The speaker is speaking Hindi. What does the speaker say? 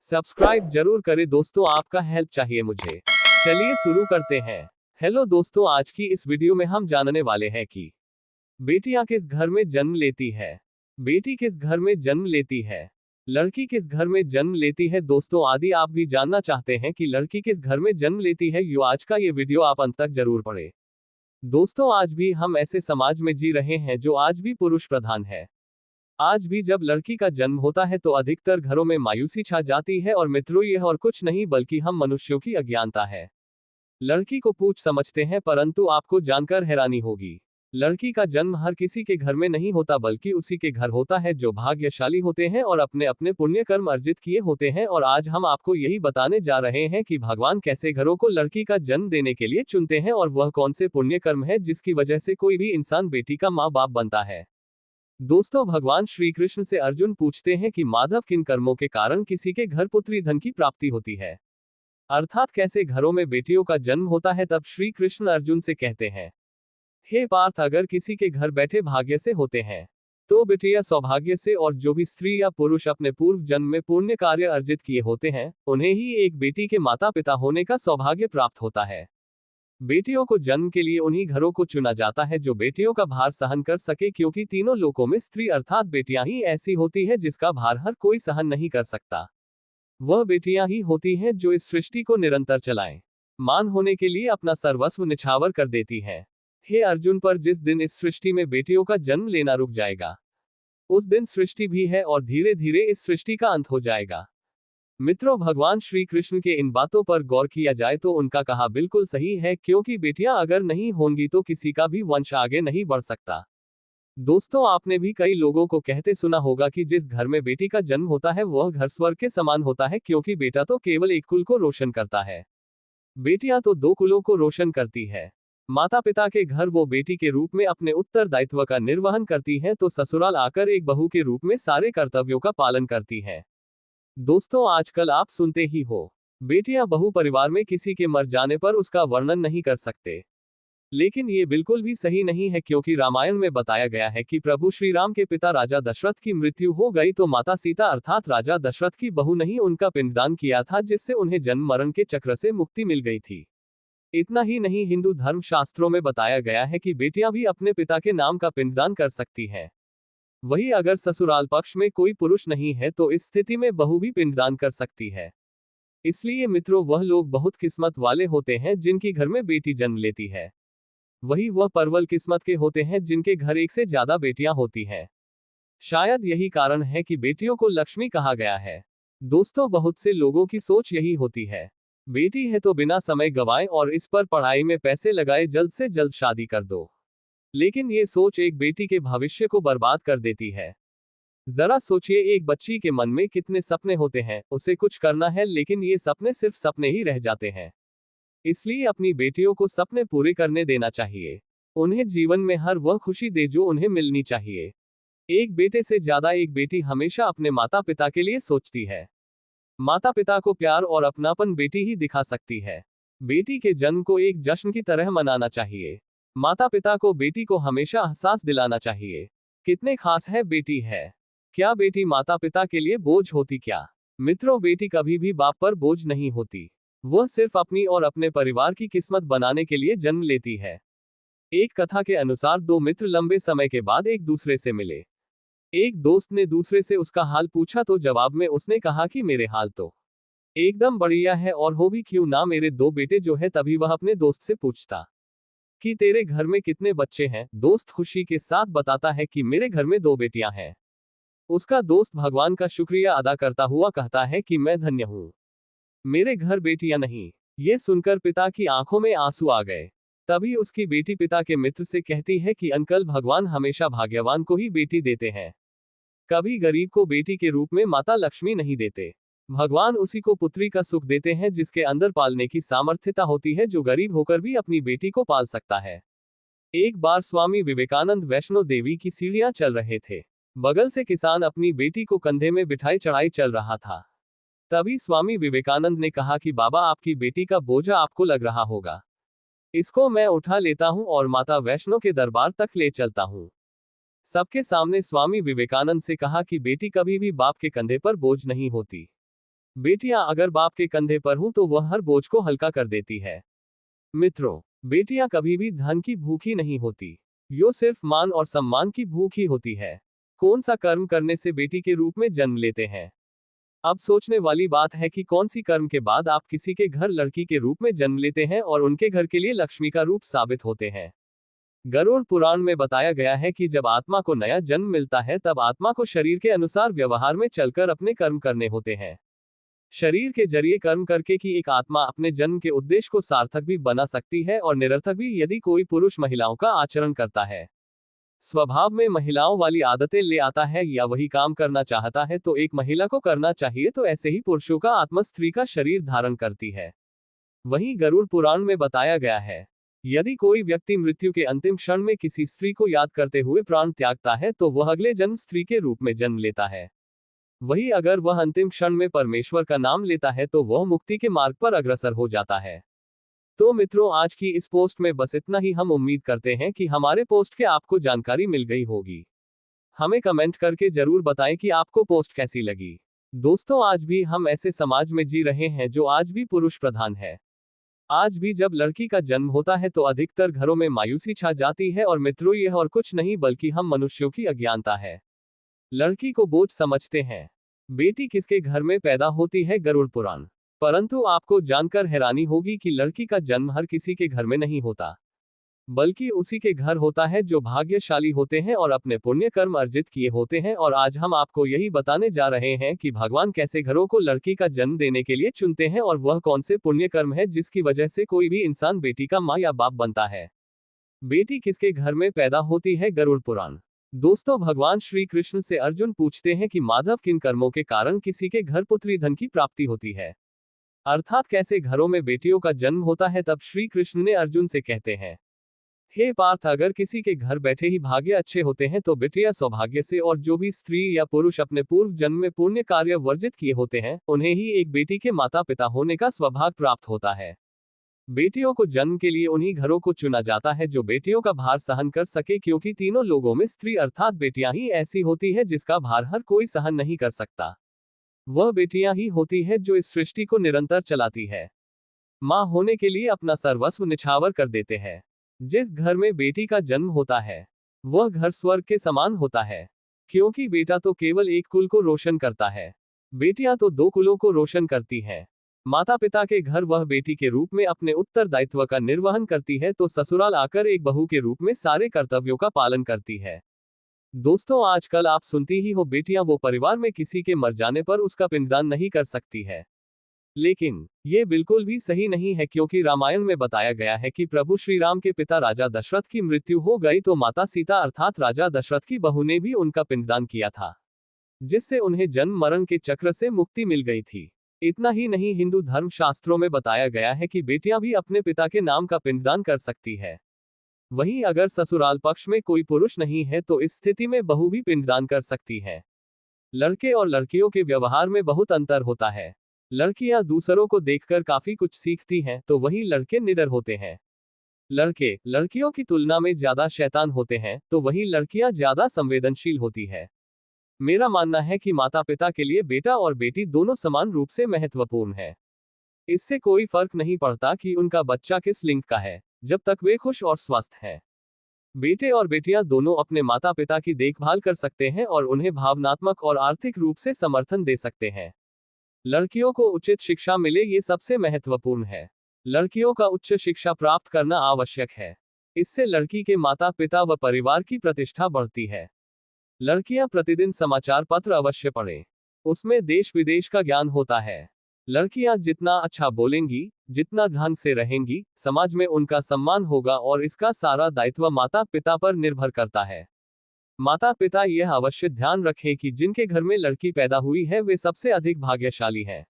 सब्सक्राइब जरूर करें दोस्तों, आपका हेल्प चाहिए मुझे। चलिए शुरू करते हैं। हेलो दोस्तों, आज की इस वीडियो में हम जानने वाले हैं कि बेटियां किस घर में जन्म लेती है, बेटी किस घर में जन्म लेती है, लड़की किस घर में जन्म लेती है। दोस्तों आदि आप भी जानना चाहते हैं कि लड़की किस घर में जन्म लेती है, यो आज का ये वीडियो आप अंत तक जरूर पढ़ें। दोस्तों आज भी हम ऐसे समाज में जी रहे हैं जो आज भी पुरुष प्रधान है। आज भी जब लड़की का जन्म होता है तो अधिकतर घरों में मायूसी छा जाती है और मित्रों यह और कुछ नहीं बल्कि हम मनुष्यों की अज्ञानता है। लड़की को पूछ समझते हैं परंतु आपको जानकर हैरानी होगी, लड़की का जन्म हर किसी के घर में नहीं होता बल्कि उसी के घर होता है जो भाग्यशाली होते हैं और अपने अपने पुण्य कर्म अर्जित किए होते हैं। और आज हम आपको यही बताने जा रहे हैं कि भगवान कैसे घरों को लड़की का जन्म देने के लिए चुनते हैं और वह कौन से पुण्य कर्म है जिसकी वजह से कोई भी इंसान बेटी का माँ बाप बनता है। दोस्तों भगवान श्री कृष्ण से अर्जुन पूछते हैं कि माधव किन कर्मों के कारण किसी के घर पुत्री धन की प्राप्ति होती है, अर्थात कैसे घरों में बेटियों का जन्म होता है। तब श्री कृष्ण अर्जुन से कहते हैं, हे पार्थ, अगर किसी के घर बैठे भाग्य से होते हैं तो बेटियां सौभाग्य से, और जो भी स्त्री या पुरुष अपने पूर्व जन्म में पुण्य कार्य अर्जित किए होते हैं उन्हें ही एक बेटी के माता पिता होने का सौभाग्य प्राप्त होता है। बेटियों को जन्म के लिए उन्हीं घरों को चुना जाता है जो बेटियों का भार सहन कर सके, क्योंकि तीनों लोकों में स्त्री अर्थात बेटियां ही ऐसी होती है जिसका भार हर कोई सहन नहीं कर सकता। वह बेटियां ही होती हैं जो इस सृष्टि को निरंतर चलाएं, मान होने के लिए अपना सर्वस्व निछावर कर देती हैं। हे अर्जुन, पर जिस दिन इस सृष्टि में बेटियों का जन्म लेना रुक जाएगा उस दिन सृष्टि भी है और धीरे धीरे इस सृष्टि का अंत हो जाएगा। मित्रों भगवान श्री कृष्ण के इन बातों पर गौर किया जाए तो उनका कहा बिल्कुल सही है, क्योंकि बेटियां अगर नहीं होंगी तो किसी का भी वंश आगे नहीं बढ़ सकता। दोस्तों आपने भी कई लोगों को कहते सुना होगा कि जिस घर में बेटी का जन्म होता है वह घर स्वर्ग के समान होता है, क्योंकि बेटा तो केवल एक कुल को रोशन करता है, बेटियां तो दो कुलों को रोशन करती है। माता पिता के घर वो बेटी के रूप में अपने उत्तरदायित्व का निर्वहन करती हैं तो ससुराल आकर एक बहू के रूप में सारे कर्तव्यों का पालन करती हैं। दोस्तों आजकल आप सुनते ही हो, बेटियां बहू परिवार में किसी के मर जाने पर उसका वर्णन नहीं कर सकते, लेकिन ये बिल्कुल भी सही नहीं है, क्योंकि रामायण में बताया गया है कि प्रभु श्री राम के पिता राजा दशरथ की मृत्यु हो गई तो माता सीता अर्थात राजा दशरथ की बहू ने ही उनका पिंडदान किया था, जिससे उन्हें जन्म मरण के चक्र से मुक्ति मिल गई थी। इतना ही नहीं, हिंदू धर्म शास्त्रों में बताया गया है कि बेटियां भी अपने पिता के नाम का पिंडदान कर सकती हैं। वही अगर ससुराल पक्ष में कोई पुरुष नहीं है तो इस स्थिति में बहू भी पिंडदान कर सकती है। इसलिए मित्रों वह लोग बहुत किस्मत वाले होते हैं जिनकी घर में बेटी जन्म लेती है, वही वह परवल किस्मत के होते हैं जिनके घर एक से ज्यादा बेटियां होती हैं। शायद यही कारण है कि बेटियों को लक्ष्मी कहा गया है। दोस्तों बहुत से लोगों की सोच यही होती है, बेटी है तो बिना समय गवाए और इस पर पढ़ाई में पैसे लगाए जल्द से जल्द शादी कर दो, लेकिन ये सोच एक बेटी के भविष्य को बर्बाद कर देती है। जरा सोचिए, एक बच्ची के मन में कितने सपने होते हैं, उसे कुछ करना है लेकिन ये सपने सिर्फ सपने ही रह जाते हैं। इसलिए अपनी बेटियों को सपने पूरे करने देना चाहिए, उन्हें जीवन में हर वह खुशी दे जो उन्हें मिलनी चाहिए। एक बेटे से ज्यादा एक बेटी हमेशा अपने माता पिता के लिए सोचती है। माता पिता को प्यार और अपनापन बेटी ही दिखा सकती है। बेटी के जन्म को एक जश्न की तरह मनाना चाहिए। माता पिता को बेटी को हमेशा एहसास दिलाना चाहिए, कितने खास है बेटी है। क्या बेटी माता पिता के लिए बोझ होती क्या? मित्रों बेटी कभी भी बाप पर बोझ नहीं होती, वह सिर्फ अपनी और अपने परिवार की किस्मत बनाने के लिए जन्म लेती है। एक कथा के अनुसार दो मित्र लंबे समय के बाद एक दूसरे से मिले। एक दोस्त ने दूसरे से उसका हाल पूछा तो जवाब में उसने कहा कि मेरे हाल तो एकदम बढ़िया है, और हो भी क्यों ना मेरे दो बेटे जो है। तभी वह अपने दोस्त से पूछता कि तेरे घर में कितने बच्चे हैं? दोस्त खुशी के साथ बताता है कि मेरे घर में दो बेटियां हैं। उसका दोस्त भगवान का शुक्रिया अदा करता हुआ कहता है कि मैं धन्य हूं, मेरे घर बेटियां नहीं। ये सुनकर पिता की आंखों में आंसू आ गए। तभी उसकी बेटी पिता के मित्र से कहती है कि अंकल, भगवान हमेशा भाग्यवान को ही बेटी देते हैं, कभी गरीब को बेटी के रूप में माता लक्ष्मी नहीं देते। भगवान उसी को पुत्री का सुख देते हैं जिसके अंदर पालने की सामर्थ्यता होती है, जो गरीब होकर भी अपनी बेटी को पाल सकता है। एक बार स्वामी विवेकानंद वैष्णो देवी की सीढ़ियां चल रहे थे। बगल से किसान अपनी बेटी को कंधे में बिठाए चढ़ाई चल रहा था। तभी स्वामी विवेकानंद ने कहा कि बाबा, आपकी बेटी का बोझा आपको लग रहा होगा, इसको मैं उठा लेता हूं और माता वैष्णो के दरबार तक ले चलता हूं। सबके सामने स्वामी विवेकानंद से कहा कि बेटी कभी भी बाप के कंधे पर बोझ नहीं होती, बेटियां अगर बाप के कंधे पर हूं तो वह हर बोझ को हल्का कर देती है। मित्रों, बेटियां कभी भी धन की भूखी नहीं होती। यो सिर्फ मान और सम्मान की भूख ही होती है। कौन सा कर्म करने से बेटी के रूप में जन्म लेते हैं? अब सोचने वाली बात है कि कौन सी कर्म के बाद आप किसी के घर लड़की के रूप में जन्म लेते हैं और उनके घर के लिए लक्ष्मी का रूप साबित होते हैं। गरुड़ पुराण में बताया गया है कि जब आत्मा को नया जन्म मिलता है तब आत्मा को शरीर के अनुसार व्यवहार में चलकर अपने कर्म करने होते हैं। शरीर के जरिए कर्म करके कि एक आत्मा अपने जन्म के उद्देश्य को सार्थक भी बना सकती है और निरर्थक भी, यदि कोई पुरुष महिलाओं का आचरण करता है, स्वभाव में महिलाओं वाली आदतें ले आता है या वही काम करना चाहता है तो एक महिला को करना चाहिए, तो ऐसे ही पुरुषों का आत्मा स्त्री का शरीर धारण करती है। वहीं गरुड़ पुराण में बताया गया है, यदि कोई व्यक्ति मृत्यु के अंतिम क्षण में किसी स्त्री को याद करते हुए प्राण त्यागता है तो वह अगले जन्म स्त्री के रूप में जन्म लेता है। वही अगर वह अंतिम क्षण में परमेश्वर का नाम लेता है तो वह मुक्ति के मार्ग पर अग्रसर हो जाता है। तो मित्रों, आज की इस पोस्ट में बस इतना ही। हम उम्मीद करते हैं कि हमारे पोस्ट के आपको जानकारी मिल गई होगी। हमें कमेंट करके जरूर बताएं कि आपको पोस्ट कैसी लगी। दोस्तों, आज भी हम ऐसे समाज में जी रहे हैं जो आज भी पुरुष प्रधान है। आज भी जब लड़की का जन्म होता है तो अधिकतर घरों में मायूसी छा जाती है। और मित्रों, यह और कुछ नहीं बल्कि हम मनुष्यों की अज्ञानता है। लड़की को बोझ समझते हैं। बेटी किसके घर में पैदा होती है? गरुड़ पुराण। परंतु आपको जानकर हैरानी होगी कि लड़की का जन्म हर किसी के घर में नहीं होता, बल्कि उसी के घर होता है जो भाग्यशाली होते हैं और अपने पुण्य कर्म अर्जित किए होते हैं। और आज हम आपको यही बताने जा रहे हैं कि भगवान कैसे घरों को लड़की का जन्म देने के लिए चुनते हैं और वह कौन से पुण्य कर्म है जिसकी वजह से कोई भी इंसान बेटी का माँ या बाप बनता है। बेटी किसके घर में पैदा होती है? गरुड़ पुराण। दोस्तों, भगवान श्री कृष्ण से अर्जुन पूछते हैं कि माधव, किन कर्मों के कारण किसी के घर पुत्री धन की प्राप्ति होती है, अर्थात कैसे घरों में बेटियों का जन्म होता है। तब श्री कृष्ण ने अर्जुन से कहते हैं, हे पार्थ, अगर किसी के घर बैठे ही भाग्य अच्छे होते हैं तो बेटियां सौभाग्य से, और जो भी स्त्री या पुरुष अपने पूर्व जन्म में पुण्य कार्य वर्जित किए होते हैं उन्हें ही एक बेटी के माता पिता होने का सौभाग्य प्राप्त होता है। बेटियों को जन्म के लिए उन्हीं घरों को चुना जाता है जो बेटियों का भार सहन कर सके, क्योंकि तीनों लोगों में स्त्री अर्थात बेटियां ही ऐसी होती है जिसका भार हर कोई सहन नहीं कर सकता। वह बेटियां ही होती है जो इस सृष्टि को निरंतर चलाती है। मां होने के लिए अपना सर्वस्व निछावर कर देते हैं। जिस घर में बेटी का जन्म होता है वह घर स्वर्ग के समान होता है, क्योंकि बेटा तो केवल एक कुल को रोशन करता है, बेटियां तो दो कुलों को रोशन करती हैं। माता पिता के घर वह बेटी के रूप में अपने उत्तरदायित्व का निर्वहन करती है तो ससुराल आकर एक बहू के रूप में सारे कर्तव्यों का पालन करती है। दोस्तों, आजकल आप सुनती ही हो, बेटियां वो परिवार में किसी के मर जाने पर उसका पिंडदान नहीं कर सकती है। लेकिन ये बिल्कुल भी सही नहीं है, क्योंकि रामायण में बताया गया है कि प्रभु श्री राम के पिता राजा दशरथ की मृत्यु हो गई तो माता सीता अर्थात राजा दशरथ की बहू ने भी उनका पिंडदान किया था, जिससे उन्हें जन्म मरण के चक्र से मुक्ति मिल गई थी। इतना ही नहीं, हिंदू धर्म शास्त्रों में बताया गया है कि बेटियां भी अपने पिता के नाम का पिंडदान कर सकती है। वहीं अगर ससुराल पक्ष में कोई पुरुष नहीं है तो इस स्थिति में बहू भी पिंडदान कर सकती है। लड़के और लड़कियों के व्यवहार में बहुत अंतर होता है। लड़कियां दूसरों को देखकर काफी कुछ सीखती हैं, तो वहीं लड़के निडर होते हैं। लड़के लड़कियों की तुलना में ज्यादा शैतान होते हैं, तो वहीं लड़कियां ज्यादा संवेदनशील होती है। मेरा मानना है कि माता पिता के लिए बेटा और बेटी दोनों समान रूप से महत्वपूर्ण है। इससे कोई फर्क नहीं पड़ता कि उनका बच्चा किस लिंग का है, जब तक वे खुश और स्वस्थ हैं। बेटे और बेटियां दोनों अपने माता पिता की देखभाल कर सकते हैं और उन्हें भावनात्मक और आर्थिक रूप से समर्थन दे सकते हैं। लड़कियों को उचित शिक्षा मिले, ये सबसे महत्वपूर्ण है। लड़कियों का उच्च शिक्षा प्राप्त करना आवश्यक है। इससे लड़की के माता पिता व परिवार की प्रतिष्ठा बढ़ती है। लड़कियां प्रतिदिन समाचार पत्र अवश्य पढ़ें, उसमें देश विदेश का ज्ञान होता है। लड़कियां जितना अच्छा बोलेंगी, जितना ढंग से रहेंगी, समाज में उनका सम्मान होगा और इसका सारा दायित्व माता पिता पर निर्भर करता है। माता पिता यह अवश्य ध्यान रखें कि जिनके घर में लड़की पैदा हुई है वे सबसे अधिक भाग्यशाली हैं।